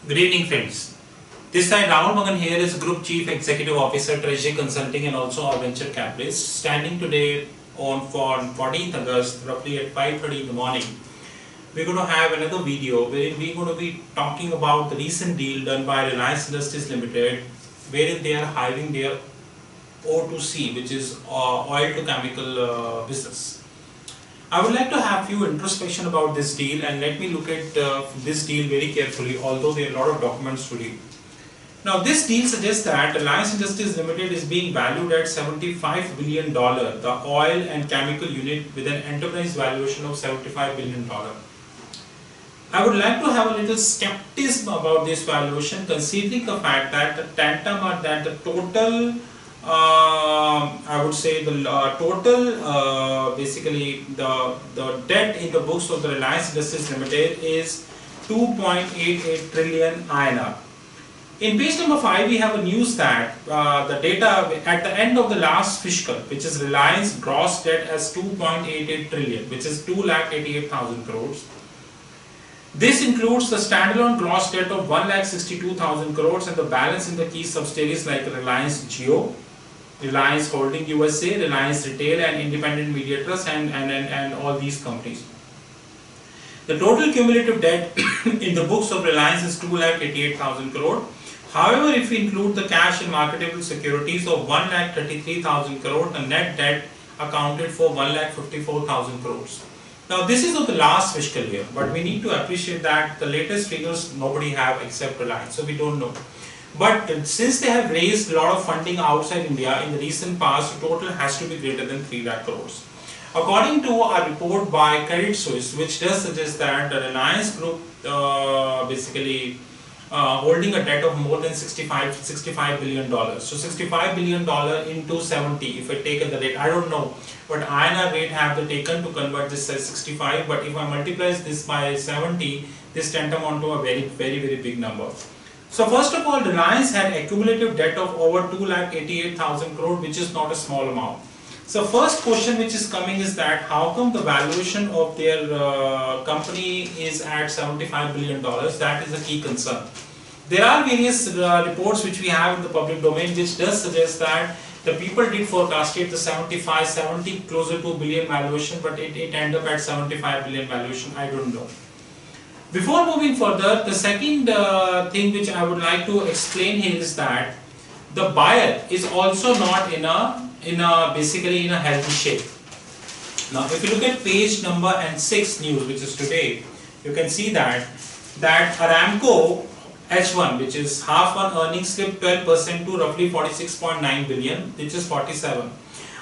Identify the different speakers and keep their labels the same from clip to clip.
Speaker 1: Good evening, friends. This side Rahul Magan here is Group Chief Executive Officer, Treasury Consulting and also our venture capitalist. Standing today on 14th August, roughly at 5:30 in the morning, we're going to have another video wherein we're going to be talking about the recent deal done by Reliance Industries Limited, wherein they are hiring their O2C, which is oil to chemical business. I would like to have few introspection about this deal, and let me look at this deal very carefully, although there are a lot of documents to read. Now, this deal suggests that Reliance Industries Limited is being valued at $75 billion, the oil and chemical unit with an enterprise valuation of $75 billion. I would like to have a little skepticism about this valuation, considering the fact that the tantamount that the total I would say the total basically the debt in the books of the Reliance Industries Limited is 2.88 trillion INR. In page number 5, we have a news that the data at the end of the last fiscal, which is Reliance gross debt as 2.88 trillion, which is 2,88,000 crores. This includes the standalone gross debt of 1,62,000 crores and the balance in the key subsidiaries like Reliance Jio, Reliance Holding USA, Reliance Retail and Independent Media Trust and all these companies. The total cumulative debt in the books of Reliance is 2,88,000 crore. However, if we include the cash and marketable securities of 1,33,000 crore, the net debt accounted for 1,54,000 crores. Now, this is of the last fiscal year, but we need to appreciate that the latest figures nobody have except Reliance, so we don't know. But since they have raised a lot of funding outside India in the recent past, the total has to be greater than 3 lakh crores. According to a report by Credit Suisse, which does suggest that the Reliance Group holding a debt of more than $65 billion. So $65 billion into 70, if I take the rate, I don't know what INR rate have they taken to convert this as 65, but if I multiply this by 70, this tantamount to a very big number. So first of all, Reliance had accumulative debt of over 2,88,000 crore, which is not a small amount. So first question which is coming is that how come the valuation of their company is at $75 billion? That is a key concern. There are various reports which we have in the public domain which does suggest that the people did forecast it the 70 closer to billion valuation, but it ended up at 75 billion valuation. I don't know. Before moving further, the second thing which I would like to explain here is that the buyer is also not in a healthy shape. Now, if you look at page number 6 news, which is today, you can see that Aramco H1, which is half one earnings, slipped 12% to roughly 46.9 billion, which is 47.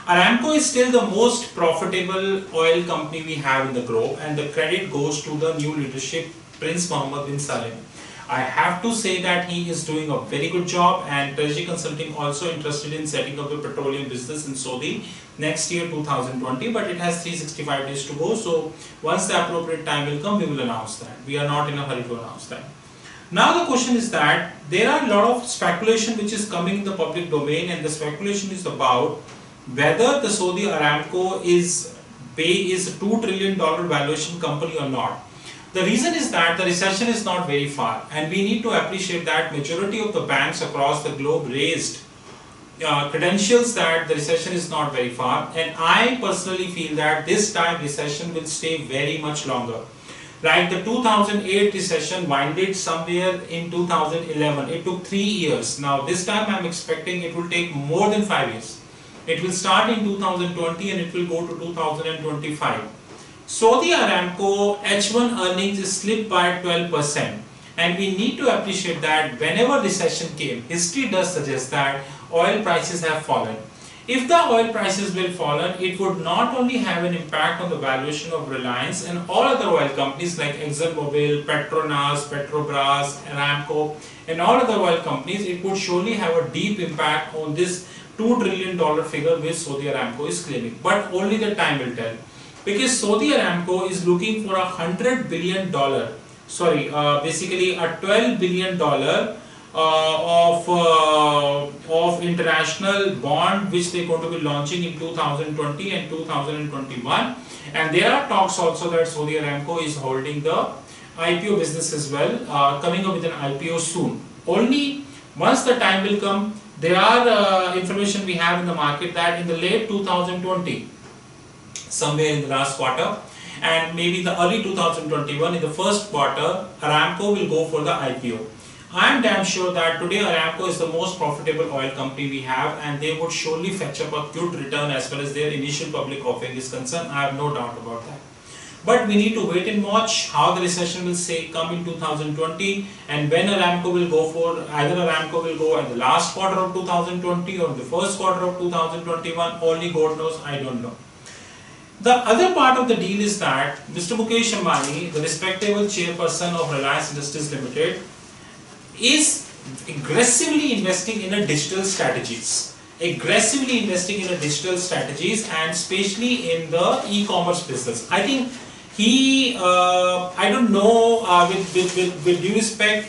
Speaker 1: Aramco is still the most profitable oil company we have in the globe, and the credit goes to the new leadership, Prince Mohammed bin Salim. I have to say that he is doing a very good job, and Treasury Consulting also interested in setting up a petroleum business in Saudi next year 2020, but it has 365 days to go. So once the appropriate time will come, we will announce that. We are not in a hurry to announce that. Now the question is that there are a lot of speculation which is coming in the public domain, and the speculation is about whether the Saudi Aramco is a $2 trillion valuation company or not. The reason is that the recession is not very far, and we need to appreciate that majority of the banks across the globe raised credentials that the recession is not very far, and I personally feel that this time recession will stay very much longer. Like the 2008 recession winded somewhere in 2011, it took 3 years. Now this time I am expecting it will take more than 5 years. It will start in 2020 and it will go to 2025. Saudi Aramco H1 earnings slipped by 12%, and we need to appreciate that whenever recession came, history does suggest that oil prices have fallen. If the oil prices will fall, it would not only have an impact on the valuation of Reliance and all other oil companies like ExxonMobil, Petronas, Petrobras, Aramco and all other oil companies, it would surely have a deep impact on this $2 trillion figure which Saudi Aramco is claiming. But only the time will tell. Because Saudi Aramco is looking for $100 billion, basically a $12 billion of international bond which they are going to be launching in 2020 and 2021, and there are talks also that Saudi Aramco is holding the IPO business as well, coming up with an IPO soon. Only once the time will come, there are information we have in the market that in the late 2020, somewhere in the last quarter, and maybe the early 2021 in the first quarter, Aramco will go for the IPO. I am damn sure that today Aramco is the most profitable oil company we have, and they would surely fetch up a good return as far as their initial public offering is concerned. I have no doubt about that. But we need to wait and watch how the recession will come in 2020, and when Aramco will go for, either Aramco will go in the last quarter of 2020 or the first quarter of 2021, only God knows, I don't know. The other part of the deal is that Mr. Mukesh Ambani, the respectable chairperson of Reliance Industries Limited, is aggressively investing in a digital strategies. And especially in the e-commerce business. I think he, I don't know, with due respect,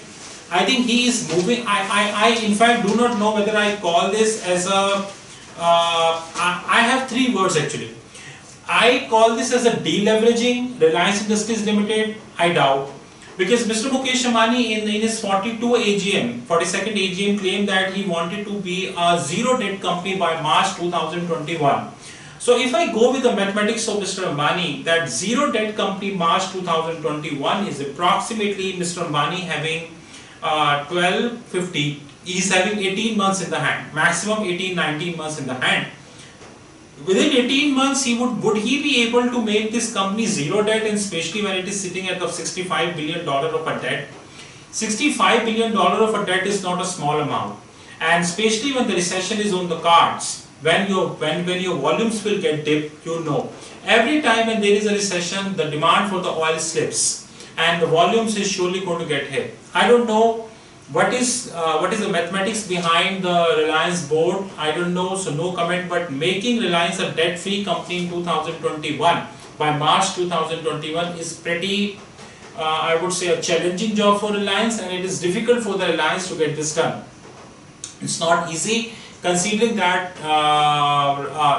Speaker 1: I think he is moving. I in fact do not know whether I call this as a, I have three words actually. I call this as a deleveraging Reliance Industries Limited. I doubt, because Mr. Mukesh Ambani in his 42nd AGM claimed that he wanted to be a zero debt company by March 2021. So if I go with the mathematics of Mr. Ambani, that zero debt company March 2021 is approximately Mr. Ambani having 1250. He is having 18 months in the hand, maximum 18-19 months in the hand. Within 18 months, would he be able to make this company zero debt, and especially when it is sitting at the $65 billion of a debt? $65 billion of a debt is not a small amount, and especially when the recession is on the cards, when your volumes will get dipped, every time when there is a recession, the demand for the oil slips, and the volumes is surely going to get hit. I don't know what is the mathematics behind the Reliance board. I don't know, so no comment. But making Reliance a debt-free company in 2021 by March 2021 is pretty, I would say, a challenging job for Reliance, and it is difficult for the Reliance to get this done. It's not easy, considering that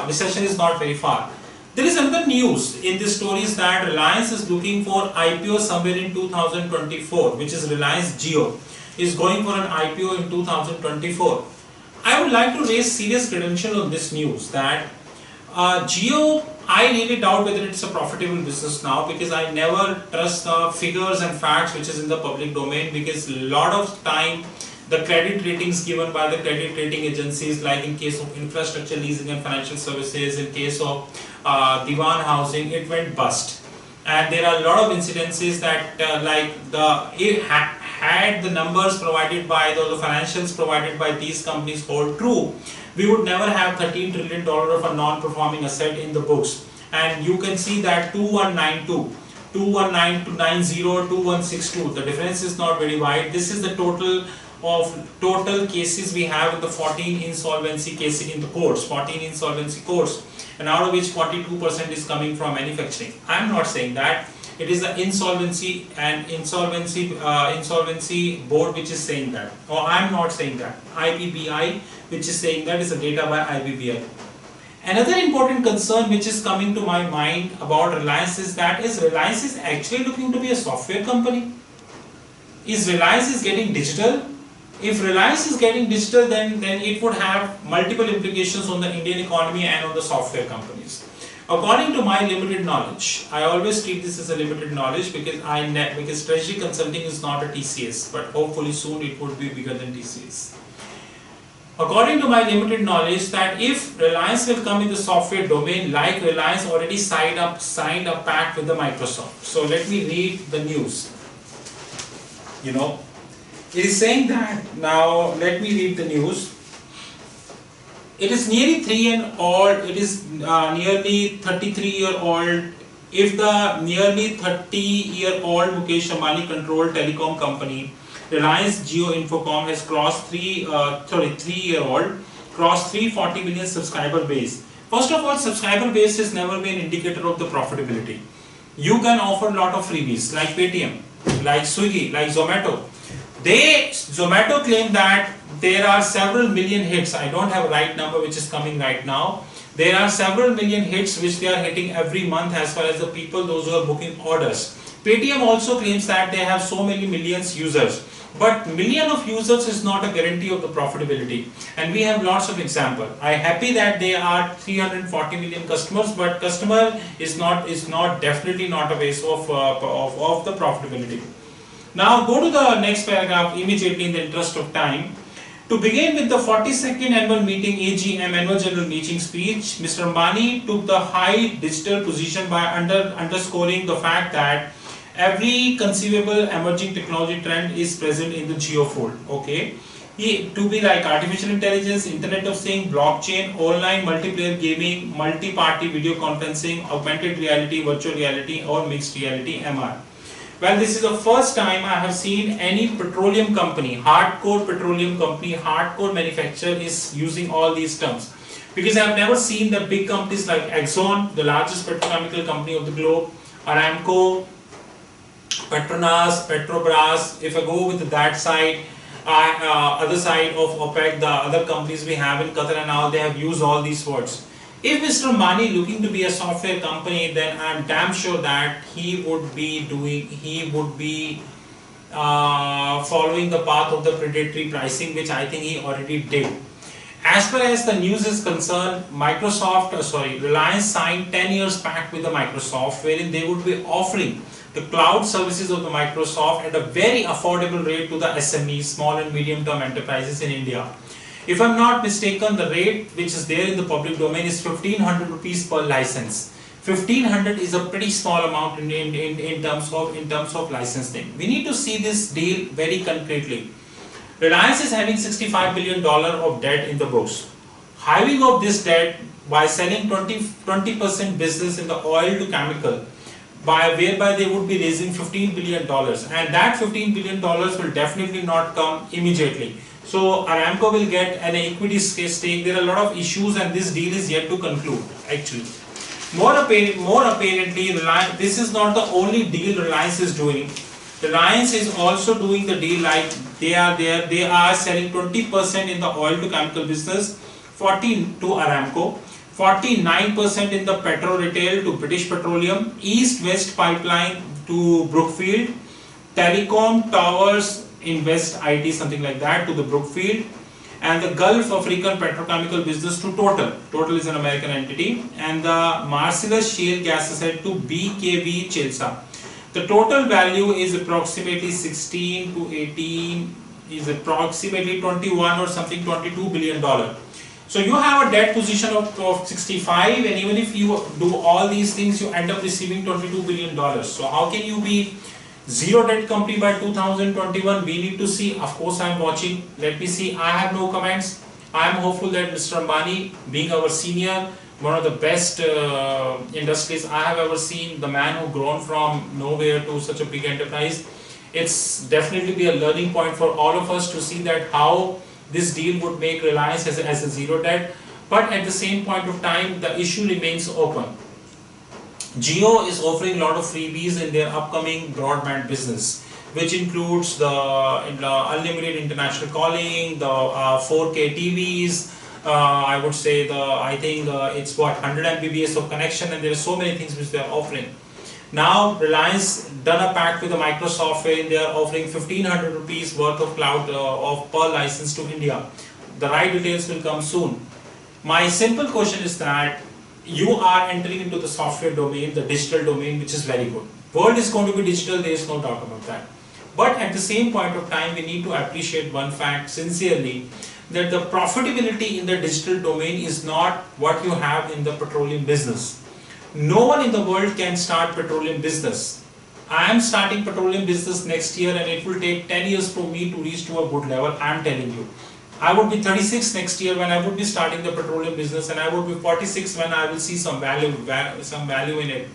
Speaker 1: recession is not very far. There is another news in this story is that Reliance is looking for IPO somewhere in 2024, which is Reliance Jio is going for an IPO in 2024. I would like to raise serious credential on this news that Jio, I really doubt whether it's a profitable business now, because I never trust the figures and facts which is in the public domain, because a lot of time the credit ratings given by the credit rating agencies, like in case of infrastructure leasing and financial services, in case of Diwan housing, it went bust. And there are a lot of incidences that had the numbers provided by the financials provided by these companies hold true, we would never have $13 trillion of a non-performing asset in the books. And you can see that 2192, 219290, 2162, the difference is not very wide. This is the total cases we have in the 14 insolvency cases in the courts, 14 insolvency courts, and out of which 42% is coming from manufacturing. I am not saying that. It is the insolvency board which is saying that, or I am not saying that. IBBI, which is saying that, is a data by IBBI. Another important concern which is coming to my mind about Reliance is that Reliance is actually looking to be a software company? Is Reliance is getting digital? If Reliance is getting digital, then it would have multiple implications on the Indian economy and on the software companies. According to my limited knowledge, I always treat this as a limited knowledge because Treasury Consulting is not a TCS, but hopefully soon it would be bigger than TCS. According to my limited knowledge, that if Reliance will come in the software domain, like Reliance already signed a pact with the Microsoft. So let me read the news. It is saying that, now let me read the news. It is nearly it is nearly 33-year-old. If the nearly 30-year-old Mukesh Ambani controlled telecom company Reliance Jio Infocom has crossed 3-year-old crossed 340 million subscriber base. First of all, subscriber base has never been an indicator of the profitability. You can offer a lot of freebies like Paytm, like Swiggy, like Zomato. Zomato claimed that there are several million hits. I don't have a right number which is coming right now. There are several million hits which they are hitting every month as far as the people, those who are booking orders. Paytm also claims that they have so many millions users. But million of users is not a guarantee of the profitability, and we have lots of example. I am happy that they are 340 million customers, but customer is not definitely not a base of the profitability. Now go to the next paragraph immediately in the interest of time. To begin with the 42nd annual meeting AGM annual general meeting speech, Mr. Ambani took the high digital position by underscoring the fact that every conceivable emerging technology trend is present in the geofold. Okay, to be like artificial intelligence, Internet of Things, blockchain, online multiplayer gaming, multi-party video conferencing, augmented reality, virtual reality, or mixed reality (MR). Well, this is the first time I have seen any petroleum company, hardcore petroleum company, hardcore manufacturer is using all these terms. Because I have never seen the big companies like Exxon, the largest petrochemical company of the globe, Aramco, Petronas, Petrobras. If I go with that side, other side of OPEC, the other companies we have in Qatar and all, they have used all these words. If Mr. Ambani looking to be a software company, then I am damn sure that he would be following the path of the predatory pricing, which I think he already did. As far as the news is concerned, Reliance signed 10 years pact with the Microsoft, wherein they would be offering the cloud services of the Microsoft at a very affordable rate to the SMEs, small and medium term enterprises in India. If I'm not mistaken, the rate which is there in the public domain is 1500 rupees per license. 1500 is a pretty small amount in terms of licensing. We need to see this deal very concretely. Reliance is having $65 billion of debt in the books. Halving of this debt by selling 20% business in the oil to chemical, whereby they would be raising $15 billion, and that $15 billion will definitely not come immediately. So Aramco will get an equity stake. There are a lot of issues, and this deal is yet to conclude actually. More apparently, Reliance, this is not the only deal Reliance is doing. Reliance is also doing the deal like they are selling 20% in the oil to chemical business, 40% to Aramco, 49% in the petro retail to British Petroleum, East-West pipeline to Brookfield, telecom towers Invest IT, something like that, to the Brookfield, and the Gulf African petrochemical business to Total. Total is an American entity, and the Marcellus shale gas asset to BKV Chelsea. The total value is approximately 16 to 18, is approximately 21 or something, $22 billion. So you have a debt position of 65, and even if you do all these things, you end up receiving $22 billion. So how can you be zero debt company by 2021? We need to see. Of course, I am watching. Let me see. I have no comments. I am hopeful that Mr. Ambani, being our senior, one of the best industries I have ever seen, the man who grown from nowhere to such a big enterprise, it's definitely be a learning point for all of us to see that how this deal would make Reliance as a zero debt. But at the same point of time, the issue remains open. Jio is offering a lot of freebies in their upcoming broadband business, which includes the unlimited international calling, the 4K TVs. I would say it's what 100 Mbps of connection, and there are so many things which they are offering. Now Reliance done a pact with the Microsoft wherein they are offering 1500 rupees worth of cloud of per license to India. The right details will come soon. My simple question is that you are entering into the software domain, the digital domain, which is very good. World is going to be digital, there is no doubt about that. But at the same point of time, we need to appreciate one fact sincerely, that the profitability in the digital domain is not what you have in the petroleum business. No one in the world can start petroleum business. I am starting petroleum business next year, and it will take 10 years for me to reach to a good level. I am telling you. I would be 36 next year when I would be starting the petroleum business, and I would be 46 when I will see some value in it.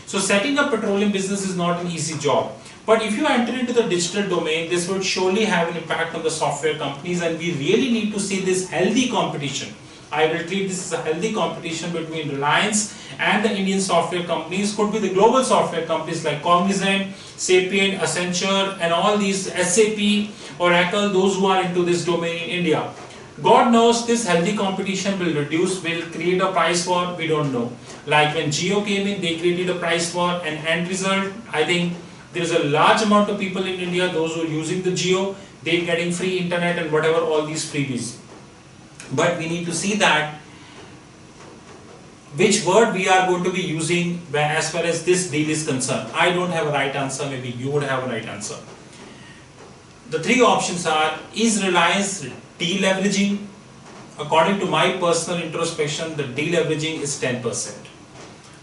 Speaker 1: So setting up petroleum business is not an easy job. But if you enter into the digital domain, this would surely have an impact on the software companies, and we really need to see this healthy competition. I will treat this as a healthy competition between Reliance and the Indian software companies. Could be the global software companies like Cognizant, Sapient, Accenture, and all these SAP, Oracle, those who are into this domain in India. God knows this healthy competition will create a price war, we don't know. Like when Jio came in, they created a price war, and end result, I think There is a large amount of people in India, those who are using the Jio, they're getting free internet and whatever, all these freebies. But we need to see that which word we are going to be using as far as this deal is concerned. I don't have a right answer, maybe you would have a right answer. The three options are, is Reliance deleveraging? According to my personal introspection, the deleveraging is 10%.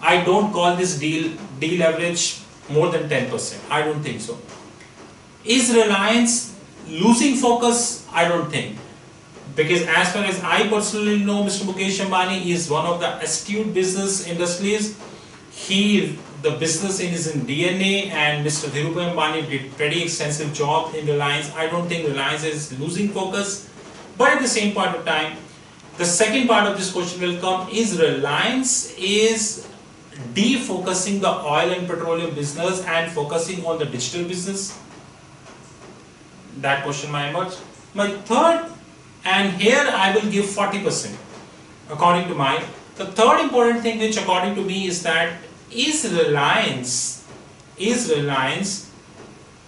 Speaker 1: I don't call this deal deleverage more than 10%. I don't think so. Is Reliance losing focus? I don't think. Because as far as I personally know, Mr. Mukesh Ambani is one of the astute business industrialists. The business is in DNA, and Mr. Dhirubhai Ambani did pretty extensive job in Reliance. I don't think Reliance is losing focus. But at the same point of time, the second part of this question will come, is Reliance is defocusing the oil and petroleum business and focusing on the digital business? That question might emerge. My third, and here I will give 40% according to the third important thing which according to me is that, is Reliance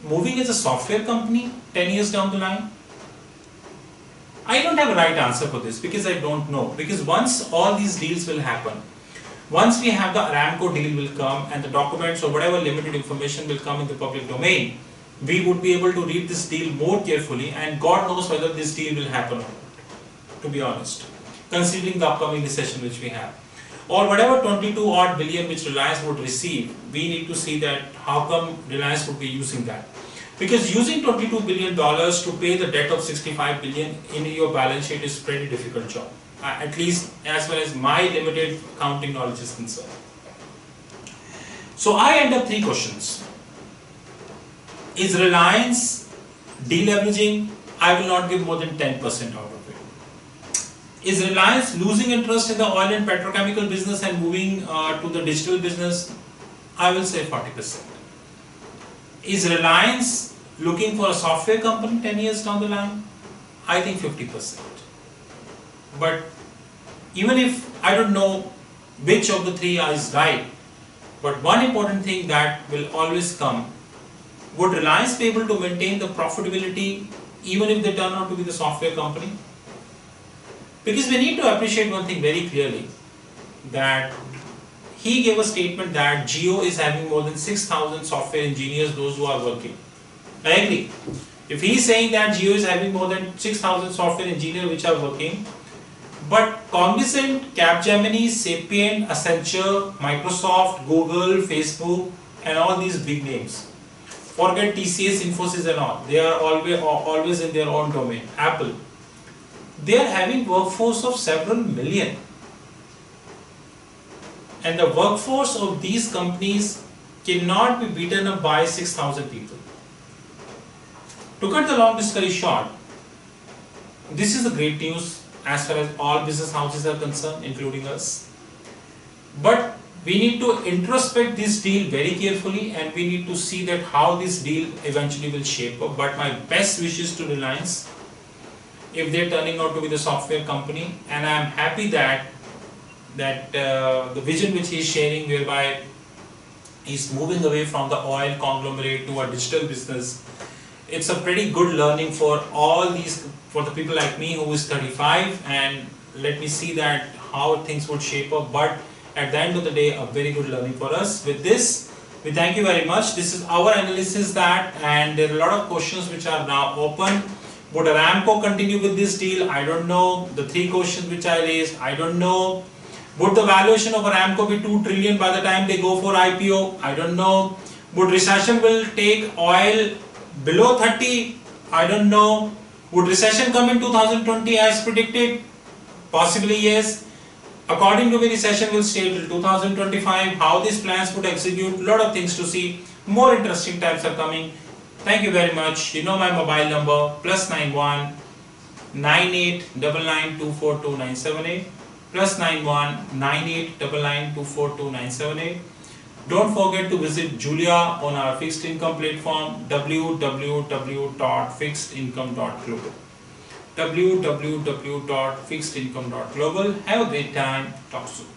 Speaker 1: moving as a software company 10 years down the line? I don't have a right answer for this because I don't know. Because once all these deals will happen, once we have the Aramco deal will come and the documents or whatever limited information will come in the public domain, we would be able to read this deal more carefully, and God knows whether this deal will happen or not, to be honest, considering the upcoming recession which we have. Or whatever 22 odd billion which Reliance would receive, we need to see that how come Reliance would be using that. Because using $22 billion to pay the debt of 65 billion in your balance sheet is a pretty difficult job. At least as far as my limited accounting knowledge is concerned. So I end up three questions. Is Reliance deleveraging? I will not give more than 10% out of it. Is Reliance losing interest in the oil and petrochemical business and moving to the digital business? I will say 40%. Is Reliance looking for a software company 10 years down the line? I think 50%. But even if I don't know which of the three is right, but one important thing that will always come, would Reliance be able to maintain the profitability even if they turn out to be the software company? Because we need to appreciate one thing very clearly, that he gave a statement that Jio is having more than 6,000 software engineers, those who are working. I agree. If he is saying that Jio is having more than 6,000 software engineers which are working, but Cognizant, Capgemini, Sapient, Accenture, Microsoft, Google, Facebook and all these big names, forget TCS, Infosys and all, they are always in their own domain. Apple, they are having workforce of several million. And the workforce of these companies cannot be beaten up by 6,000 people. To cut the long story short, this is the great news as far as all business houses are concerned, including us. But we need to introspect this deal very carefully, and we need to see that how this deal eventually will shape up. But my best wishes to Reliance, if they're turning out to be the software company, and I'm happy that the vision which he's sharing, whereby he's moving away from the oil conglomerate to a digital business, it's a pretty good learning for all these, for the people like me who is 35, and let me see that how things would shape up. But at the end of the day, a very good learning for us. With this, we thank you very much. This is our analysis and there are a lot of questions which are now open. Would Aramco continue with this deal? I don't know. The three questions which I raised, I don't know. Would the valuation of Aramco be 2 trillion by the time they go for IPO? I don't know. Would recession will take oil below 30? I don't know. Would recession come in 2020 as predicted? Possibly yes. According to me, recession will stay till 2025. How these plans would execute, a lot of things to see. More interesting times are coming. Thank you very much. You know my mobile number, +91 9899242978, +91 9899242978. Don't forget to visit Julia on our fixed income platform, www.fixedincome.global. www.fixedincome.global. Have a great time. Talk soon.